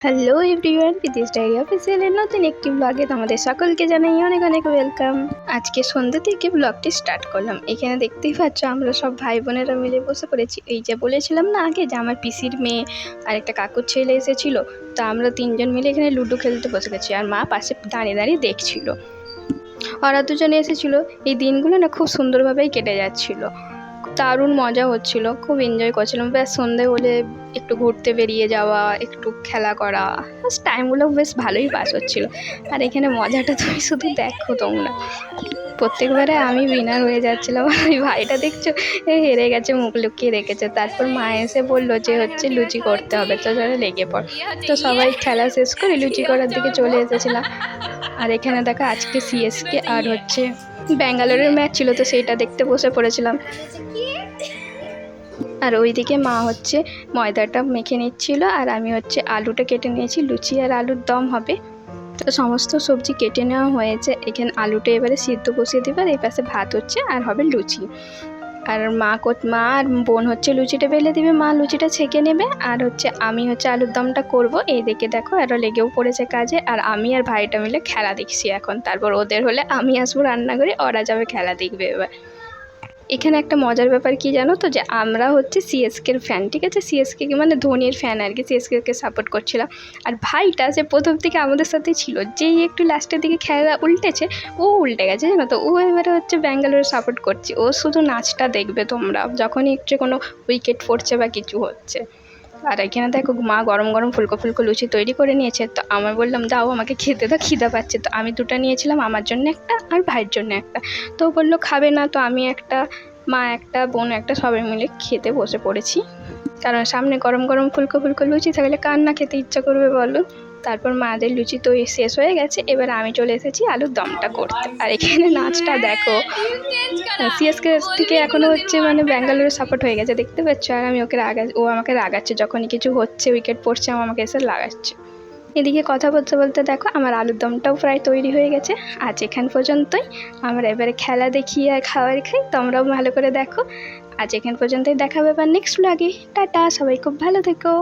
Hello everyone, বিদেশ diary অফিসিয়ালের নতুন একটি ব্লগে তোমাদের সকলকে জানাই অনেক অনেক ওয়েলকাম। আজকে সন্ধ্যে থেকে ব্লগটি স্টার্ট করলাম। এখানে দেখতেই পাচ্ছ আমরা সব ভাই বোনেরা মিলে বসে পড়েছি। এই যে বলেছিলাম না আগে যে আমার পিসির মেয়ে আর একটা কাকুর ছেলে এসেছিল, তো আমরা তিনজন মিলে এখানে লুডো খেলতে বসে গেছি আর মা পাশে দাঁড়িয়ে দাঁড়িয়ে দেখছিল। ওরা দুজনে এসেছিলো। এই দিনগুলো না খুব সুন্দরভাবেই কেটে যাচ্ছিলো, দারুণ মজা হচ্ছিল, খুব এনজয় করছিলাম। ব্যাস সন্ধে হলে একটু ঘুরতে বেরিয়ে যাওয়া, একটু খেলা করা, টাইমগুলো বেশ ভালোই পাস হচ্ছিল। আর এখানে মজাটা তুমি শুধু দেখো তোমরা, প্রত্যেকবারে আমি উইনার হয়ে যাচ্ছিলাম। ওই ভাইটা দেখছো হেরে গেছে, মুখ লুকিয়ে রেখেছে। তারপর মা এসে বললো যে লুচি করতে হবে, তো যারা লেগে পড়। তো সবাই খেলা শেষ করে লুচি করার দিকে চলে এসেছিলাম। আর এখানে দেখো আজকে সিএসকে আর ব্যাঙ্গালোরের ম্যাচ ছিল, তো সেইটা দেখতে বসে পড়েছিলাম। আর ওইদিকে মা ময়দাটা মেখে নিচ্ছিল আর আমি আলুটা কেটে নিয়েছি, লুচি আর আলুর দম হবে। তো সমস্ত সবজি কেটে নেওয়া হয়েছে। এখানে আলুটা এবারে সিদ্ধ বসিয়ে দেবে, আর এই পাশে ভাত হচ্ছে আর হবে লুচি। আর মা আর বোন লুচিটা বেলে দিবে, মা লুচিটা ছেঁকে নেবে। আর আমি আলুর দমটা করব। এই দিকে দেখো এরা লেগেও পড়েছে কাজে, আর আমি আর ভাইটা মিলে খেলা দেখছি এখন। তারপর ওদের হলে আমি আসবো রান্নাঘরে, ওরা যাবে খেলা দেখবে। এবার এখানে একটা মজার ব্যাপার কি জানো তো, যে আমরা সিএসকের ফ্যান, ঠিক আছে, সিএসকে মানে ধোনির ফ্যান আর কি, সিএসকে সাপোর্ট করছিলাম। আর ভাইটা যে প্রথম থেকে আমাদের সাথেই ছিল, যেই একটু লাস্টের দিকে খেলা উল্টেছে, ও উল্টে গেছে জানো তো, ও এবারে ব্যাঙ্গালোর সাপোর্ট করছি। ও শুধু নাচটা দেখবে তোমরা, যখনই কোনো উইকেট পড়ছে বা কিছু হচ্ছে। আর এখানে দেখো মা গরম গরম ফুলকো ফুলকো লুচি তৈরি করে নিয়েছে। তো আমি বললাম দাও আমাকে খেতে দাও, খিদা পাচ্ছে। তো আমি দুটো নিয়েছিলাম, আমার জন্য একটা আর ভাইয়ের জন্য একটা। তো বললো খাবে না, তো আমি একটা, মা একটা, বোন একটা, সবাই মিলে খেতে বসে পড়েছি। কারণ সামনে গরম গরম ফুলকো ফুলকো লুচি থাকলে কার না খেতে ইচ্ছা করবে বলো। তারপর মাদের লুচি তো শেষ হয়ে গেছে, এবার আমি চলে এসেছি আলুর দমটা করতে। আর এখানে নাচটা দেখো, সিএসকে থেকে এখনো মানে ব্যাঙ্গালোরে সাপোর্ট হয়ে গেছে, দেখতে পাচ্ছ। আর আমি ও আমাকে রাগাচ্ছে, যখনই কিছু হচ্ছে উইকেট পড়ছে আমাকে এসে লাগাচ্ছে। এদিকে কথা বলতে বলতে দেখো আমার আলুর দমটাও প্রায় তৈরি হয়ে গেছে। আজ এখান পর্যন্তই, আমরা এবারে খেলা দেখি আর খাবার খাই, তোমরাও ভালো করে দেখো। আজ এখান পর্যন্তই, দেখা হবে নেক্সট ব্লগে। টাটা, সবাই খুব ভালো থেকো।